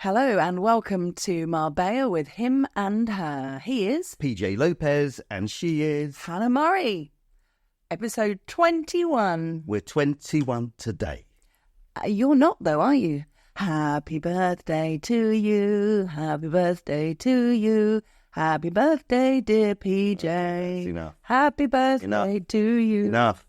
Hello and welcome to Marbella with him and her. He is PJ Lopez and she is Hannah Murray. Episode 21. We're 21 today. You're not though, are you? Happy birthday to you. Happy birthday to you. Happy birthday, dear PJ. That's enough. Happy birthday to you. Enough.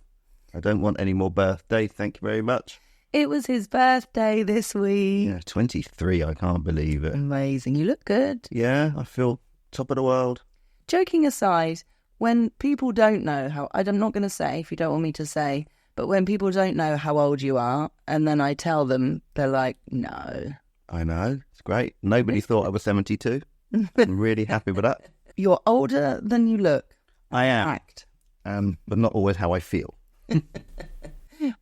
I don't want any more birthday. Thank you very much. It was his birthday this week. Yeah, 23. I can't believe it. Amazing. You look good. Yeah, I feel top of the world. Joking aside, when people don't know how, I'm not going to say if you don't want me to say, but when people don't know how old you are, and then I tell them, they're like, no. I know. It's great. Nobody thought I was 72. I'm really happy with that. You're older than you look. I am. Fact. But not always how I feel.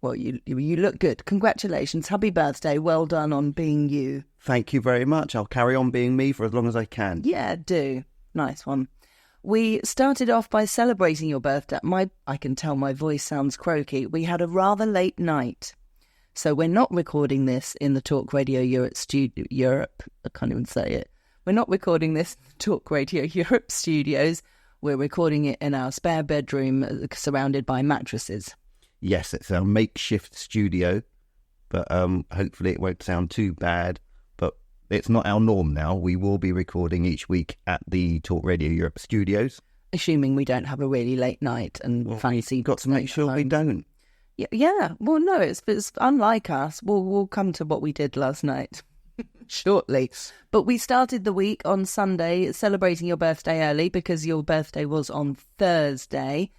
Well, you look good. Congratulations. Happy birthday. Well done on being you. Thank you very much. I'll carry on being me for as long as I can. Yeah, do. Nice one. We started off by celebrating your birthday. I can tell my voice sounds croaky. We had a rather late night. So we're not recording this in the Talk Radio Europe. I can't even say it. We're not recording this in the Talk Radio Europe studios. We're recording it in our spare bedroom surrounded by mattresses. Yes, it's a makeshift studio, but hopefully it won't sound too bad. But it's not our norm now. We will be recording each week at the Talk Radio Europe studios. Assuming we don't have a really late night and fancy... Got to make sure we don't. Yeah. Well, no, it's unlike us. We'll come to what we did last night shortly. But we started the week on Sunday celebrating your birthday early because your birthday was on Thursday.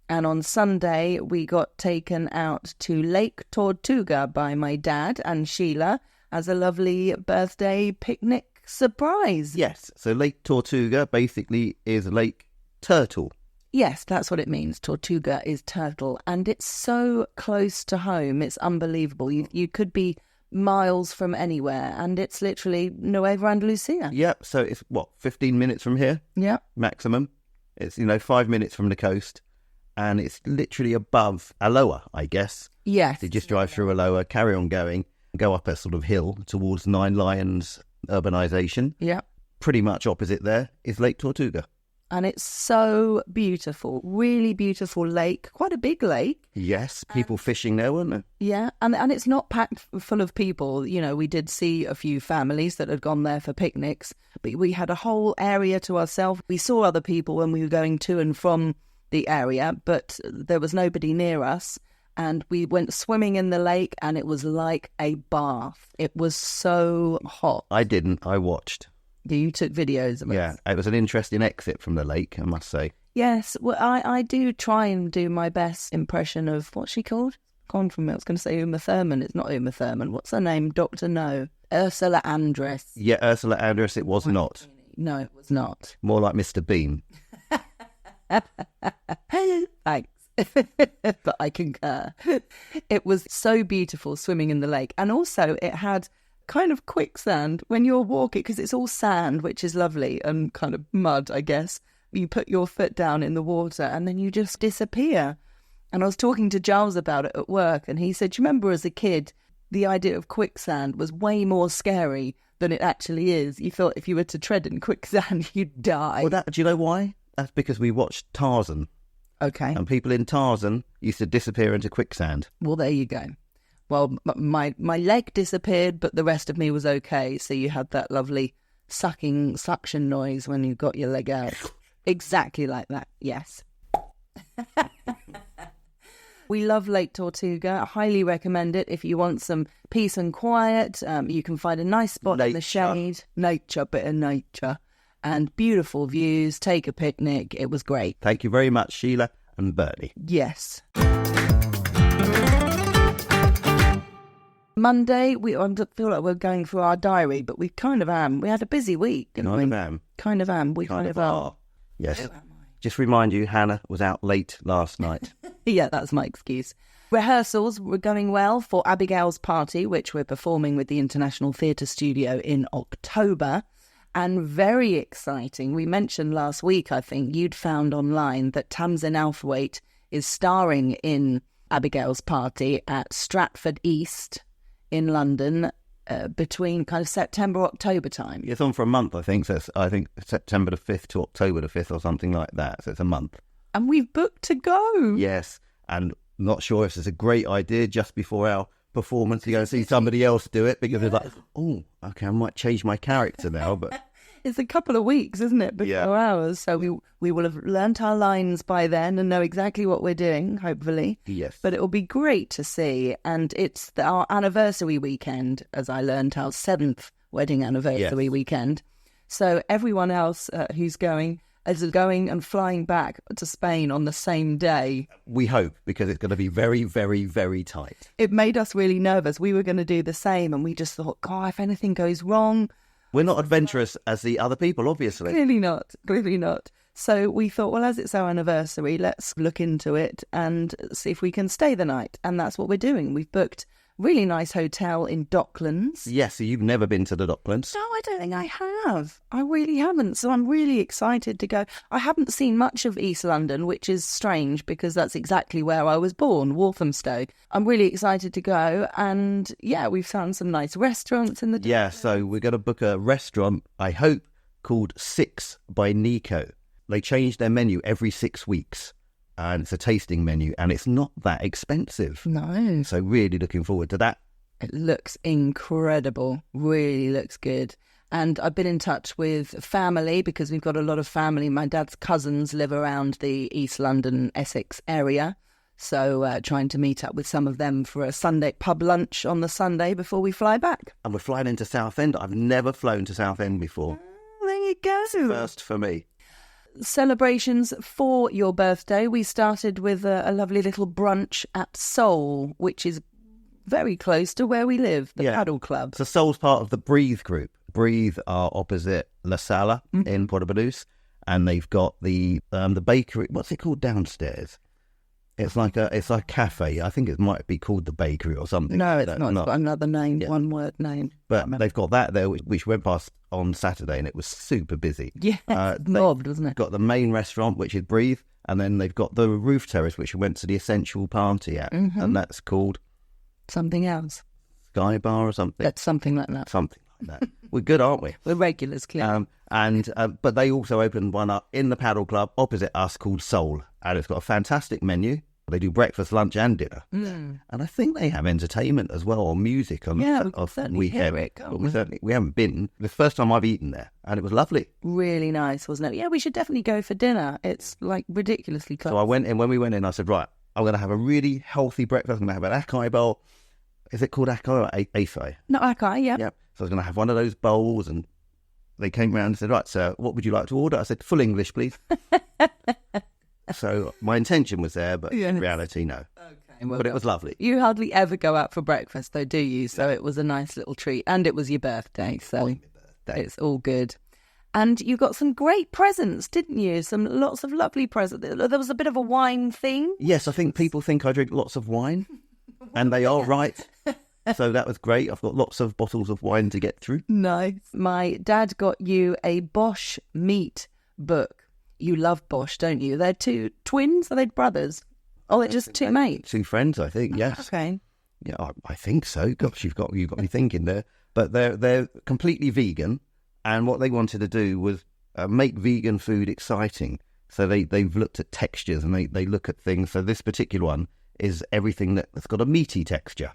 And on Sunday, we got taken out to Lake Tortuga by my dad and Sheila as a lovely birthday picnic surprise. Yes, so Lake Tortuga basically is Lake Turtle. Yes, that's what it means. Tortuga is turtle. And it's so close to home. It's unbelievable. You could be miles from anywhere. And it's literally Nueva Andalucia. Yep, so it's, 15 minutes from here? Yeah. Maximum. It's, 5 minutes from the coast. And it's literally above Aloha, I guess. Yes. You just drive through Aloha, carry on going, go up a sort of hill towards Nine Lions urbanisation. Yeah. Pretty much opposite there is Lake Tortuga. And it's so beautiful, really beautiful lake, quite a big lake. Yes, people fishing there, weren't there? Yeah, and it's not packed full of people. We did see a few families that had gone there for picnics, but we had a whole area to ourselves. We saw other people when we were going to and from the area, but there was nobody near us. And we went swimming in the lake and it was like a bath. It was so hot. I didn't, I watched. You took videos of us. Yeah, it was an interesting exit from the lake, I must say. Yes, well, I do try and do my best impression of, what's she called? Gone from it. I was going to say Uma Thurman. It's not Uma Thurman. What's her name? Dr. No. Ursula Andress. Yeah, Ursula Andress, it was not. No, it was not. More like Mr. Bean. Thanks. But I concur. It was so beautiful swimming in the lake. And also it had kind of quicksand when you're walking, because it's all sand, which is lovely, and kind of mud, I guess. You put your foot down in the water and then you just disappear. And I was talking to Giles about it at work, and he said, do you remember as a kid, the idea of quicksand was way more scary than it actually is. You thought if you were to tread in quicksand, you'd die. Well, do you know why? That's because we watched Tarzan. Okay. And people in Tarzan used to disappear into quicksand. Well, there you go. Well, my leg disappeared, but the rest of me was okay. So you had that lovely suction noise when you got your leg out. Exactly like that, yes. We love Lake Tortuga. I highly recommend it if you want some peace and quiet. You can find a nice spot in the shade. Bit of nature. And beautiful views. Take a picnic. It was great. Thank you very much, Sheila and Bertie. Yes. Monday, I feel like we're going through our diary, but we kind of am. We had a busy week, didn't we? Kind of am. We kind of are. Yes. Just remind you, Hannah was out late last night. Yeah, that's my excuse. Rehearsals were going well for Abigails Party, which we're performing with the International Theatre Studio in October. And very exciting, we mentioned last week, I think, you'd found online that Tamzin Outhwaite is starring in Abigails Party at Stratford East in London between kind of September, October time. It's on for a month, I think. So I think September the 5th to October the 5th or something like that. So it's a month. And we've booked to go. Yes. And not sure if it's a great idea just before our performance to go and see somebody else do it, because it's like, oh, okay, I might change my character now. But it's a couple of weeks, isn't it, before ours? So we will have learnt our lines by then and know exactly what we're doing, hopefully. Yes. But it will be great to see. And it's our anniversary weekend, as I learnt, our 7th wedding anniversary weekend. So everyone else who's going is going and flying back to Spain on the same day. We hope, because it's going to be very, very, very tight. It made us really nervous. We were going to do the same, and we just thought, God, if anything goes wrong... We're not adventurous as the other people, obviously. Clearly not. So we thought, well, as it's our anniversary, let's look into it and see if we can stay the night. And that's what we're doing. We've booked a really nice hotel in Docklands. Yes, so you've never been to the Docklands? No, I don't think I have. I really haven't. So I'm really excited to go. I haven't seen much of East London, which is strange because that's exactly where I was born, Walthamstow. I'm really excited to go. And yeah, we've found some nice restaurants in the... Yeah, so we're going to book a restaurant, I hope, called Six by Nico. They change their menu every 6 weeks. And it's a tasting menu, and it's not that expensive. No. So really looking forward to that. It looks incredible. Really looks good. And I've been in touch with family, because we've got a lot of family. My dad's cousins live around the East London, Essex area. So trying to meet up with some of them for a Sunday pub lunch on the Sunday before we fly back. And we're flying into Southend. I've never flown to Southend before. Oh, there you go. First for me. Celebrations for your birthday. We started with a lovely little brunch at Soul, which is very close to where we live, the paddle club. So Soul's part of the Breathe group. Breathe are opposite La Sala in Portobello's, and they've got the bakery. What's it called downstairs? It's like a cafe. I think it might be called the bakery or something. No, it's not. It's got another name, one word name. But they've got that there, which went past on Saturday, and it was super busy. Yeah, mobbed, wasn't it? Got the main restaurant, which is Breathe, and then they've got the roof terrace, which we went to the Essential Party at, and that's called something else. Sky Bar or something. That's something like that. Something like that. We're good, aren't we? We're regulars, clearly. But they also opened one up in the paddle club opposite us called Soul, and it's got a fantastic menu. They do breakfast, lunch, and dinner, and I think they have entertainment as well, or music. Yeah, we certainly hear it. We haven't been. The first time I've eaten there, and it was lovely. Really nice, wasn't it? Yeah, we should definitely go for dinner. It's like ridiculously close. So I went in. When we went in, I said, right, I'm going to have a really healthy breakfast. I'm going to have an acai bowl. Is it called acai or acai? No, acai, yeah. Yeah. So I was going to have one of those bowls, and they came around and said, right, sir, what would you like to order? I said, full English, please. So my intention was there, but in reality, no. Okay, well, but it was lovely. You hardly ever go out for breakfast, though, do you? So it was a nice little treat. And it was your birthday, so it's all good. And you got some great presents, didn't you? Lots of lovely presents. There was a bit of a wine thing. Yes, I think people think I drink lots of wine, and they are right. So that was great. I've got lots of bottles of wine to get through. Nice. My dad got you a Bosch meat book. You love Bosch, don't you? They're two twins? Are they brothers? Oh, they're just two mates? Two friends, I think, yes. Okay. Yeah, I think so. Gosh, you've got me thinking there. But they're completely vegan, and what they wanted to do was make vegan food exciting. So they've looked at textures, and they look at things. So this particular one is everything that's got a meaty texture.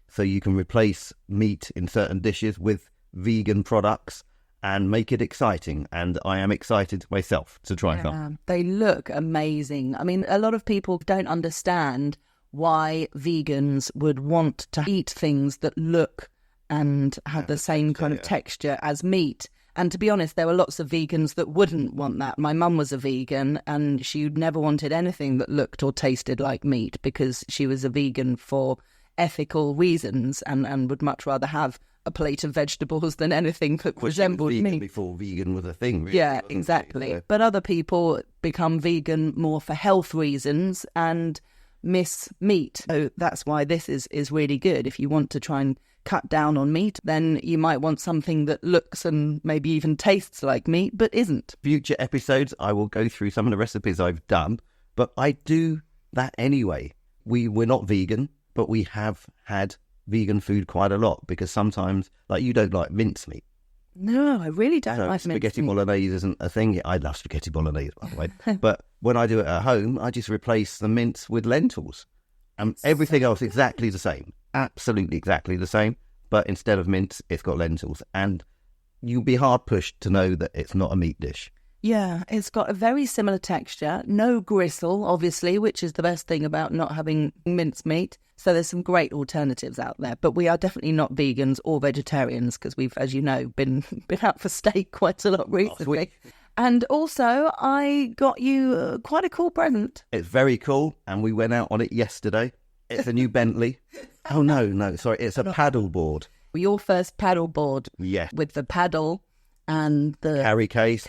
So you can replace meat in certain dishes with vegan products and make it exciting. And I am excited myself to try some. They look amazing. I mean, a lot of people don't understand why vegans would want to eat things that look and have the same kind of texture as meat. And to be honest, there were lots of vegans that wouldn't want that. My mum was a vegan, and she never wanted anything that looked or tasted like meat, because she was a vegan for ethical reasons and would much rather have a plate of vegetables than anything that resembled meat. Before vegan was a thing, really. Yeah, exactly. But other people become vegan more for health reasons and miss meat. So that's why this is really good. If you want to try and cut down on meat, then you might want something that looks and maybe even tastes like meat, but isn't. Future episodes, I will go through some of the recipes I've done, but I do that anyway. We're not vegan, but we have had vegan food quite a lot because sometimes, like, you don't like mincemeat. No, I really don't So like spaghetti mincemeat. bolognese isn't a thing. I love spaghetti bolognese, by the way. But when I do it at home, I just replace the mince with lentils. And everything else exactly the same. Absolutely exactly the same. But instead of mince, it's got lentils. And you'll be hard pushed to know that it's not a meat dish. Yeah, it's got a very similar texture. No gristle, obviously, which is the best thing about not having mincemeat. So there's some great alternatives out there. But we are definitely not vegans or vegetarians because we've, as you know, been out for steak quite a lot recently. And also, I got you quite a cool present. It's very cool. And we went out on it yesterday. It's a new Bentley. Oh, no, sorry. It's a paddle board. Your first paddle board. Yes. With the paddle and the Carry case.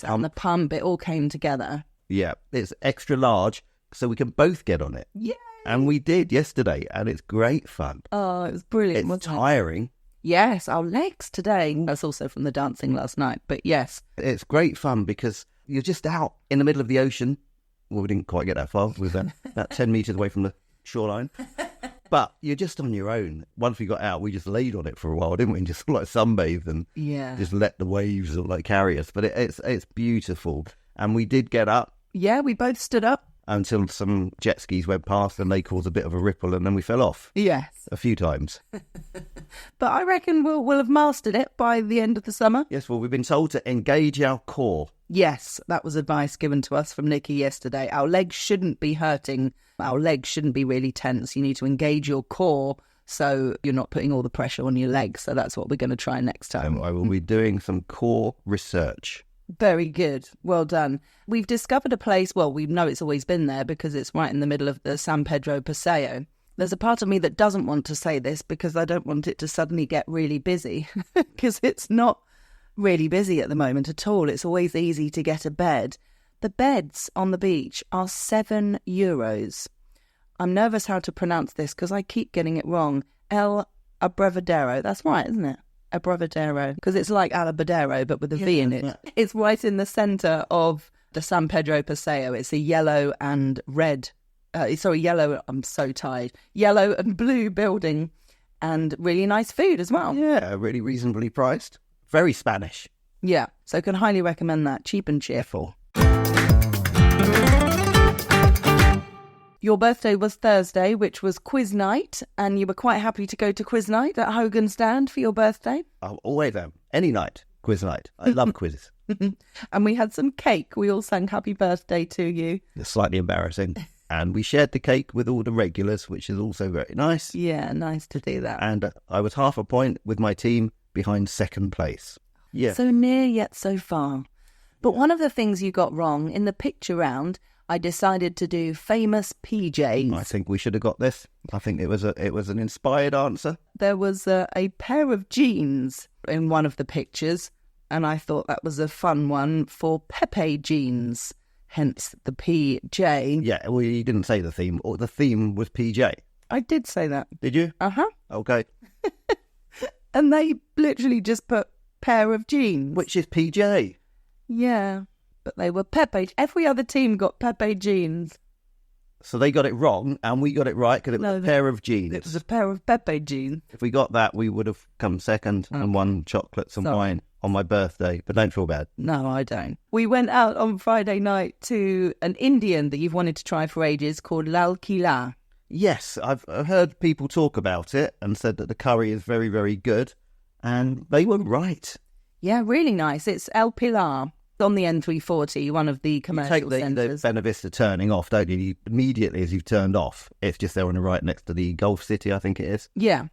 And the pump. It all came together. Yeah. It's extra large, so we can both get on it. Yeah. And we did yesterday, and it's great fun. Oh, it was brilliant. It's wasn't it? tiring. Yes, our legs today. That's also from the dancing last night. But yes. It's great fun because you're just out in the middle of the ocean. Well, we didn't quite get that far. We were about 10 metres away from the shoreline. But you're just on your own. Once we got out, we just laid on it for a while, didn't we? And just like sunbathed and just let the waves like carry us. But it's beautiful. And we did get up. Yeah, we both stood up. Until some jet skis went past and they caused a bit of a ripple and then we fell off. Yes. A few times. But I reckon we'll have mastered it by the end of the summer. Yes, well, we've been told to engage our core. Yes, that was advice given to us from Nikki yesterday. Our legs shouldn't be hurting. Our legs shouldn't be really tense. You need to engage your core so you're not putting all the pressure on your legs. So that's what we're going to try next time. I will be doing some core research. Very good. Well done. We've discovered a place, well, we know it's always been there because it's right in the middle of the San Pedro Paseo. There's a part of me that doesn't want to say this because I don't want it to suddenly get really busy because it's not really busy at the moment at all. It's always easy to get a bed. The beds on the beach are €7. I'm nervous how to pronounce this because I keep getting it wrong. El Abrevadero. That's right, isn't it? Abrevadero, because it's like Alabadero but with a V in it. Yeah. It's right in the centre of the San Pedro Paseo. It's a yellow and red, yellow, I'm so tired, yellow and blue building and really nice food as well. Yeah, really reasonably priced. Very Spanish. Yeah, so can highly recommend that. Cheap and cheerful. Your birthday was Thursday, which was quiz night, and you were quite happy to go to quiz night at Hogan Stand for your birthday. I always am. Any night. Quiz night. I love quizzes. And we had some cake. We all sang happy birthday to you. It's slightly embarrassing. And we shared the cake with all the regulars, which is also very nice. Yeah, nice to do that. And I was half a point with my team behind second place. Yeah. So near yet so far. But one of the things you got wrong in the picture round, I decided to do famous PJs. I think we should have got this. I think it was an inspired answer. There was a pair of jeans in one of the pictures, and I thought that was a fun one for Pepe jeans, hence the PJ. Yeah, well, you didn't say the theme. Or the theme was PJ. I did say that. Did you? Uh-huh. Okay. And they literally just put pair of jeans. Which is PJ. Yeah, but they were Pepe. Every other team got Pepe jeans. So they got it wrong, and we got it right because it was a pair of jeans. It was a pair of Pepe jeans. If we got that, we would have come second and won chocolates and wine on my birthday. But don't feel bad. No, I don't. We went out on Friday night to an Indian that you've wanted to try for ages called Lal Qila. Yes, I've heard people talk about it and said that the curry is very, very good. And they were right. Yeah, really nice. It's El Pilar on the N340, one of the commercial centres. You take the Benavista turning off, don't you? Immediately as you've turned off, it's just there on the right next to the Gulf City, I think it is. Yeah.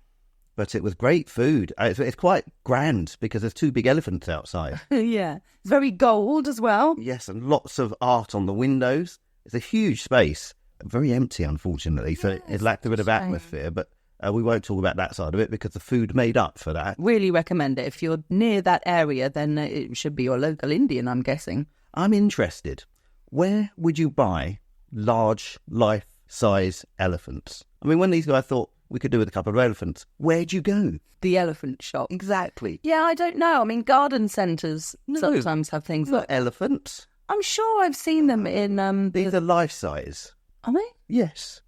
But it was great food. It's quite grand because there's two big elephants outside. Yeah. It's very gold as well. Yes, and lots of art on the windows. It's a huge space. Very empty, unfortunately, so it lacked a bit of atmosphere, but we won't talk about that side of it because the food made up for that. Really recommend it. If you're near that area, then it should be your local Indian, I'm guessing. I'm interested. Where would you buy large, life-size elephants? I mean, when these guys thought we could do with a couple of elephants, where'd you go? The elephant shop. Exactly. Yeah, I don't know. I mean, garden centres sometimes have things not like elephants. I'm sure I've seen them in... These are life-size. Are they? Yes.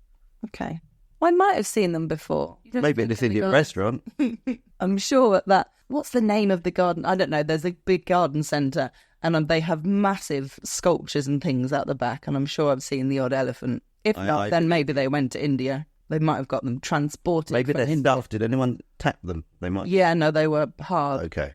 Okay. I might have seen them before. Maybe at this Indian restaurant. I'm sure that... What's the name of the garden? I don't know. There's a big garden centre and they have massive sculptures and things out the back, and I'm sure I've seen the odd elephant. If not, then maybe they went to India. They might have got them transported. Maybe they're stuffed. Did anyone tap them? They might. Yeah, no, they were hard. Okay.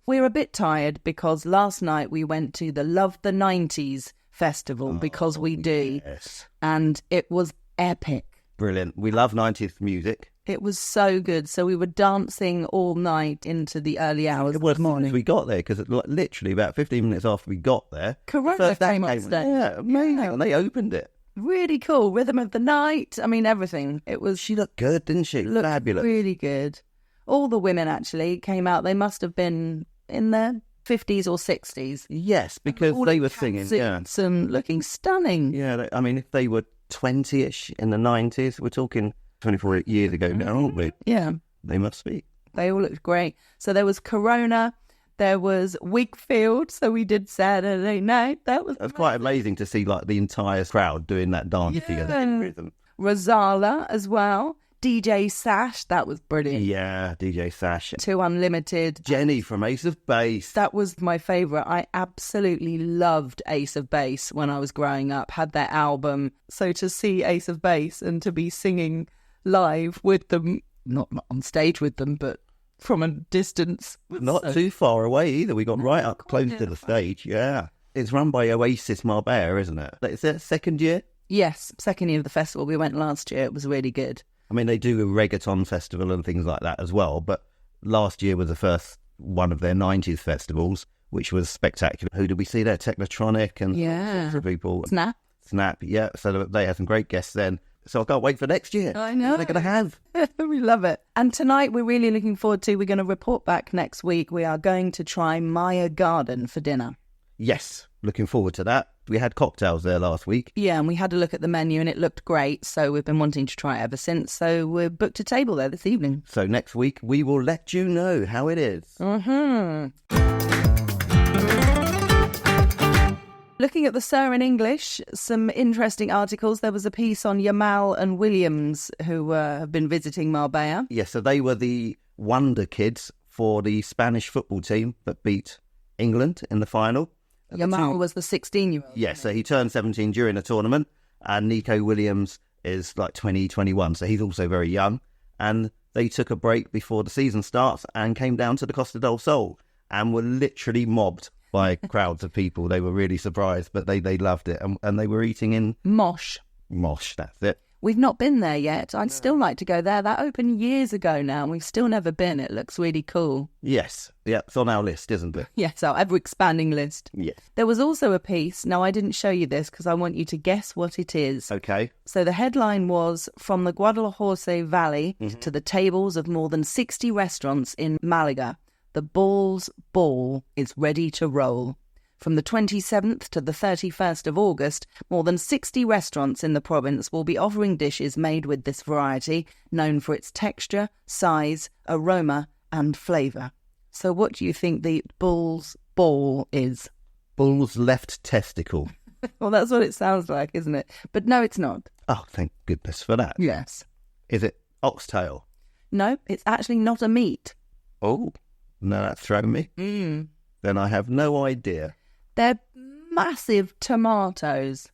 We're a bit tired because last night we went to the Love the 90s festival because we do. Yes. And it was epic. Brilliant. We love 90s music. It was so good. So we were dancing all night into the early hours of the morning. We got there because literally about 15 minutes after we got there, Corona came on stage. Yeah, amazing. And they opened it. Really cool. Rhythm of the night. I mean, everything. It was. She looked good, didn't she? Looked fabulous. Really good. All the women actually came out. They must have been in their 50s or 60s. Yes, because they were singing. Yeah. And looking stunning. Yeah, I mean, if they were 20-ish in the 90s, we're talking 24 years ago now, aren't we? Yeah. They must be. They all looked great. So there was Corona, there was Wigfield, so we did Saturday night. That's quite amazing to see like the entire crowd doing that dance together in rhythm. Rosala as well. DJ Sash, that was brilliant. Yeah, DJ Sash. 2 Unlimited. Jenny from Ace of Base. That was my favourite. I absolutely loved Ace of Base when I was growing up, had their album. So to see Ace of Base and to be singing live with them, not on stage with them, but from a distance. Not too far away either. We got right up close to the stage, yeah. It's run by Oasis Marbella, isn't it? Is it second year? Yes, second year of the festival. We went last year. It was really good. I mean, they do a reggaeton festival and things like that as well, but last year was the first one of their 90s festivals, which was spectacular. Who did we see there? Technotronic and all sorts of people. Snap, yeah. So they had some great guests then. So I can't wait for next year. I know. What they're going to have. We love it. And tonight we're really looking forward to, we're going to report back next week. We are going to try Maya Garden for dinner. Yes, looking forward to that. We had cocktails there last week. Yeah, and we had a look at the menu and it looked great. So we've been wanting to try it ever since. So we've booked a table there this evening. So next week we will let you know how it is. Looking at the Sir in English, some interesting articles. There was a piece on Yamal and Williams who have been visiting Marbella. Yes, so they were the wonder kids for the Spanish football team that beat England in the final. Yamal was the 16-year-old. Yes, so he turned 17 during the tournament, and Nico Williams is like 20, 21, so he's also very young. And they took a break before the season starts and came down to the Costa del Sol and were literally mobbed by crowds of people. They were really surprised, but they loved it. And they were eating in... Mosh, that's it. We've not been there yet. I'd still like to go there. That opened years ago now, and we've still never been. It looks really cool. Yes. Yeah, it's on our list, isn't it? Yes, our ever-expanding list. Yes. There was also a piece. Now, I didn't show you this because I want you to guess what it is. Okay. So the headline was, From the Guadalhorce Valley to the tables of more than 60 restaurants in Malaga, the Ball's Ball is ready to roll. From the 27th to the 31st of August, more than 60 restaurants in the province will be offering dishes made with this variety, known for its texture, size, aroma and flavour. So what do you think the Bull's Ball is? Bull's left testicle. Well, that's what it sounds like, isn't it? But no, it's not. Oh, thank goodness for that. Yes. Is it oxtail? No, it's actually not a meat. Oh, no, that's thrown me. Then I have no idea. They're massive tomatoes.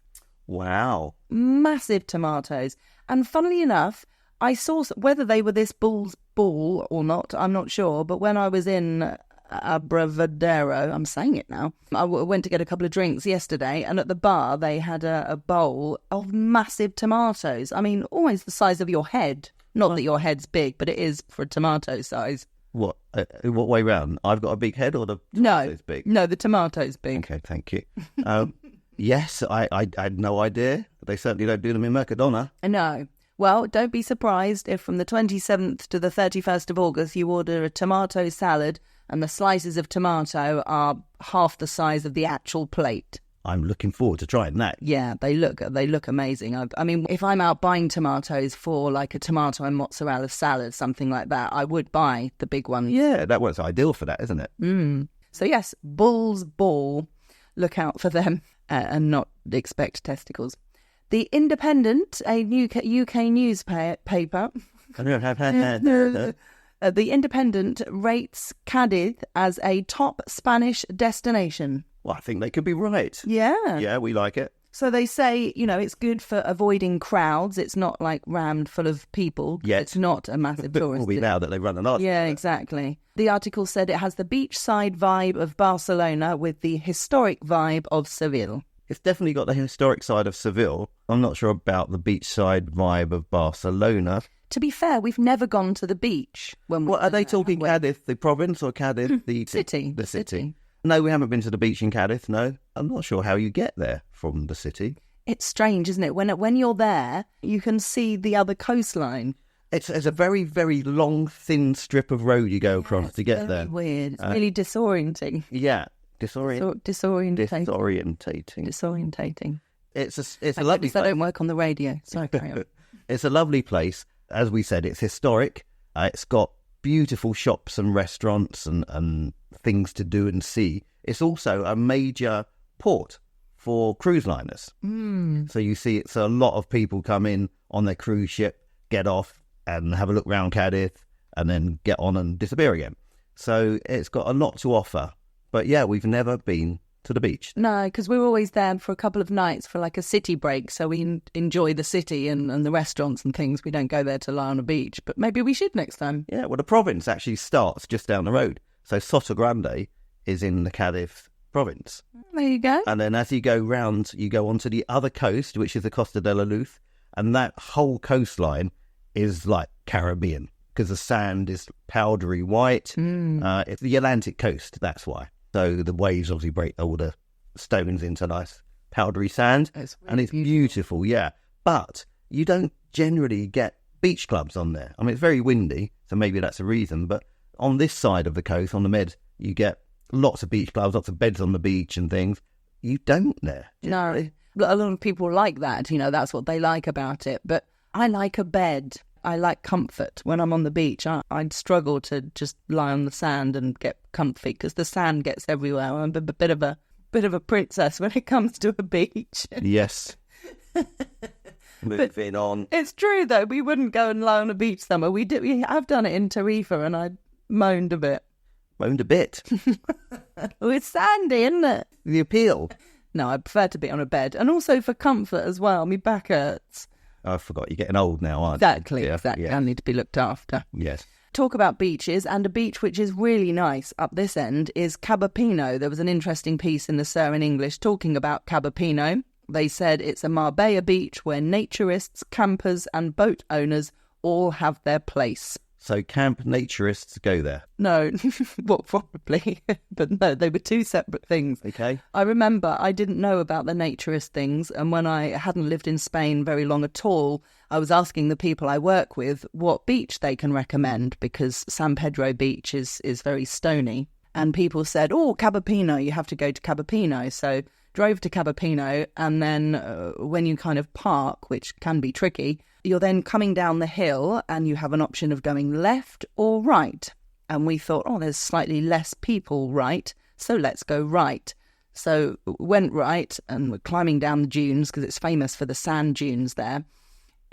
Wow. Massive tomatoes. And funnily enough, I saw whether they were this Bull's Ball or not, I'm not sure. But when I was in Abrevadero, I'm saying it now, I went to get a couple of drinks yesterday, and at the bar they had a bowl of massive tomatoes. I mean, almost the size of your head. Not that your head's big, but it is for a tomato size. What way round? I've got a big head or the tomato's big? No, the tomato's big. Okay, thank you. Yes, I had no idea. They certainly don't do them in Mercadona. No. Well, don't be surprised if from the 27th to the 31st of August you order a tomato salad and the slices of tomato are half the size of the actual plate. I'm looking forward to trying that. Yeah, they look amazing. I mean, if I'm out buying tomatoes for like a tomato and mozzarella salad, something like that, I would buy the big one. Yeah, that was ideal for that, isn't it? So yes, Bull's Ball. Look out for them. and not expect testicles. The Independent, a UK newspaper, the Independent rates Cadiz as a top Spanish destination. Well, I think they could be right. Yeah. Yeah, we like it. So they say, it's good for avoiding crowds. It's not like rammed full of people. Yet. It's not a massive tourist. Will be now that they run an article. Yeah, exactly. The article said it has the beachside vibe of Barcelona with the historic vibe of Seville. It's definitely got the historic side of Seville. I'm not sure about the beachside vibe of Barcelona. To be fair, we've never gone to the beach. What are they talking, Cadiz, the province, or Cadiz, the city? The city. No, we haven't been to the beach in Cadiz, no. I'm not sure how you get there from the city. It's strange, isn't it? When you're there, you can see the other coastline. It's a very, very long, thin strip of road you go across to get there. Weird. It's really disorienting. Yeah. Disorientating. It's a lovely place. I don't work on the radio. Sorry, carry on. It's a lovely place. As we said, it's historic. It's got beautiful shops and restaurants and things to do and see. It's also a major port for cruise liners. So you see it's a lot of people come in on their cruise ship, get off and have a look around Cadiz and then get on and disappear again. So it's got a lot to offer. But yeah, we've never been to the beach. No, because we're always there for a couple of nights for like a city break. So we enjoy the city and the restaurants and things. We don't go there to lie on a beach. But maybe we should next time. Yeah, well, the province actually starts just down the road. So Soto Grande is in the Cadiz province. There you go. And then as you go round, you go onto the other coast, which is the Costa del Sol. And that whole coastline is like Caribbean because the sand is powdery white. It's the Atlantic coast, that's why. So the waves obviously break all the stones into nice powdery sand. It's beautiful, yeah. But you don't generally get beach clubs on there. I mean, it's very windy, so maybe that's a reason. But on this side of the coast, on the Med, you get lots of beach clubs, lots of beds on the beach and things. You don't there. No, a lot of people like that. That's what they like about it. But I like a bed. I like comfort. When I'm on the beach, I'd struggle to just lie on the sand and get comfy because the sand gets everywhere. I'm a bit of a princess when it comes to a beach. Yes. Moving on. It's true though. We wouldn't go and lie on a beach somewhere. I've done it in Tarifa and I moaned a bit. Moaned a bit. Oh, it's sandy, isn't it? The appeal. No, I prefer to be on a bed, and also for comfort as well. My back hurts. I forgot, you're getting old now, aren't you? Exactly. Yeah. I need to be looked after. Yes. Talk about beaches, and a beach which is really nice up this end is Cabapino. There was an interesting piece in the Sur in English talking about Cabapino. They said it's a Marbella beach where naturists, campers and boat owners all have their place. So camp naturists go there? No, well, probably. But no, they were two separate things. Okay. I remember I didn't know about the naturist things. And when I hadn't lived in Spain very long at all, I was asking the people I work with what beach they can recommend because San Pedro beach is very stony. And people said, oh, Cabapino, you have to go to Cabapino. So drove to Cabapino. And then when you kind of park, which can be tricky, you're then coming down the hill and you have an option of going left or right. And we thought, oh, there's slightly less people right, so let's go right. So went right and we're climbing down the dunes because it's famous for the sand dunes there.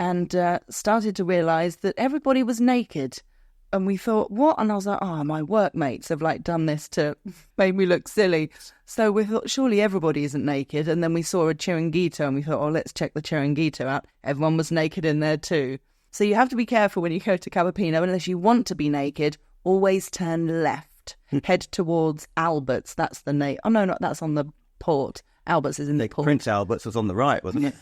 And started to realise that everybody was naked. And we thought, what? And I was like, oh, my workmates have done this to make me look silly. So we thought, surely everybody isn't naked. And then we saw a chiringuito and we thought, oh, let's check the chiringuito out. Everyone was naked in there too. So you have to be careful when you go to Cabapino. Unless you want to be naked, always turn left. Head towards Albert's. That's the name. Oh, no, that's on the port. Albert's is in the port. Prince Albert's was on the right, wasn't it?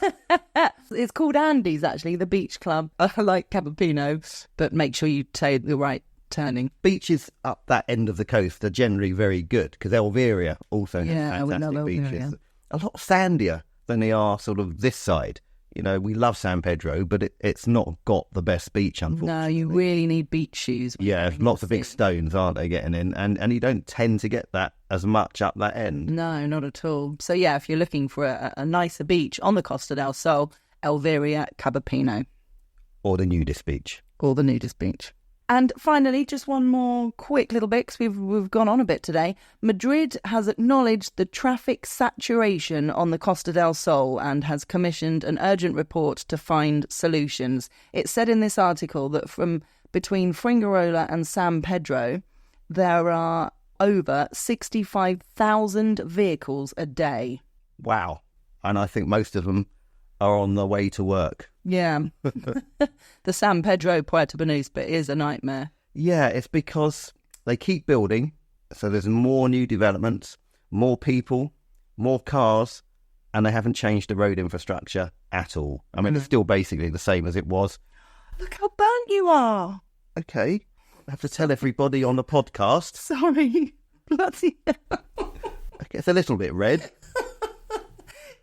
It's called Andy's, actually, the beach club. I like Cabapino, but make sure you take the right turning. Beaches up that end of the coast are generally very good because Elveria also has fantastic beaches. A lot sandier than they are sort of this side. We love San Pedro, but it's not got the best beach, unfortunately. No, you really need beach shoes. Yeah, lots of big stones, aren't they, getting in? And you don't tend to get that as much up that end. No, not at all. So, yeah, if you're looking for a nicer beach on the Costa del Sol, Elveria, Cabapino. Or the nudist beach. And finally, just one more quick little bit, because we've gone on a bit today. Madrid has acknowledged the traffic saturation on the Costa del Sol and has commissioned an urgent report to find solutions. It said in this article that from between Fuengirola and San Pedro, there are over 65,000 vehicles a day. Wow. And I think most of them are on their way to work. Yeah. The San Pedro Puerto Banús bit is a nightmare. Yeah, it's because they keep building, so there's more new developments, more people, more cars, and they haven't changed the road infrastructure at all. I mean, it's still basically the same as it was. Look how burnt you are. Okay, I have to tell everybody on the podcast. Sorry. Bloody hell. Okay, it's a little bit red.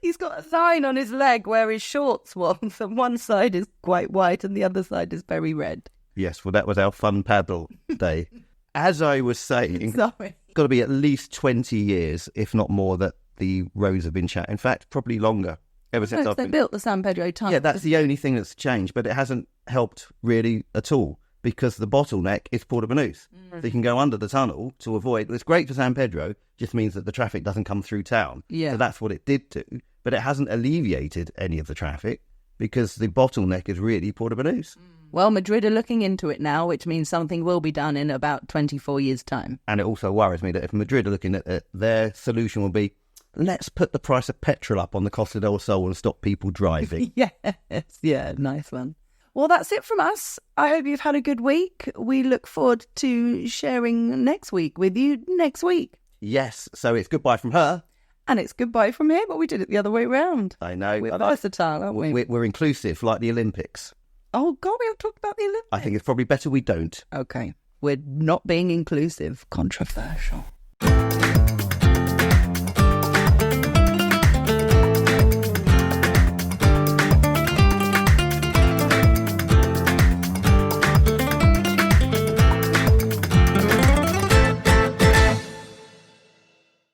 He's got a sign on his leg where his shorts was, and one side is quite white and the other side is very red. Yes, well, that was our fun paddle day. As I was saying, Sorry. it's got to be at least 20 years, if not more, that the roads have been changed. In fact, probably longer. Ever since They built the San Pedro tunnel. Yeah, that's the only thing that's changed, but it hasn't helped really at all because the bottleneck is Puerto Banús. So you can go under the tunnel to avoid. It's great for San Pedro, just means that the traffic doesn't come through town. Yeah. So that's what it did do, but it hasn't alleviated any of the traffic because the bottleneck is really Puerto Banús. Well, Madrid are looking into it now, which means something will be done in about 24 years' time. And it also worries me that if Madrid are looking at it, their solution will be, let's put the price of petrol up on the Costa del Sol and stop people driving. Yes, yeah, nice one. Well, that's it from us. I hope you've had a good week. We look forward to sharing next week with you next week. Yes, so it's goodbye from her. And it's goodbye from here, but we did it the other way round. I know. We're versatile, aren't we? We're inclusive, like the Olympics. Oh, God, we have talked about the Olympics. I think it's probably better we don't. Okay. We're not being inclusive. Controversial.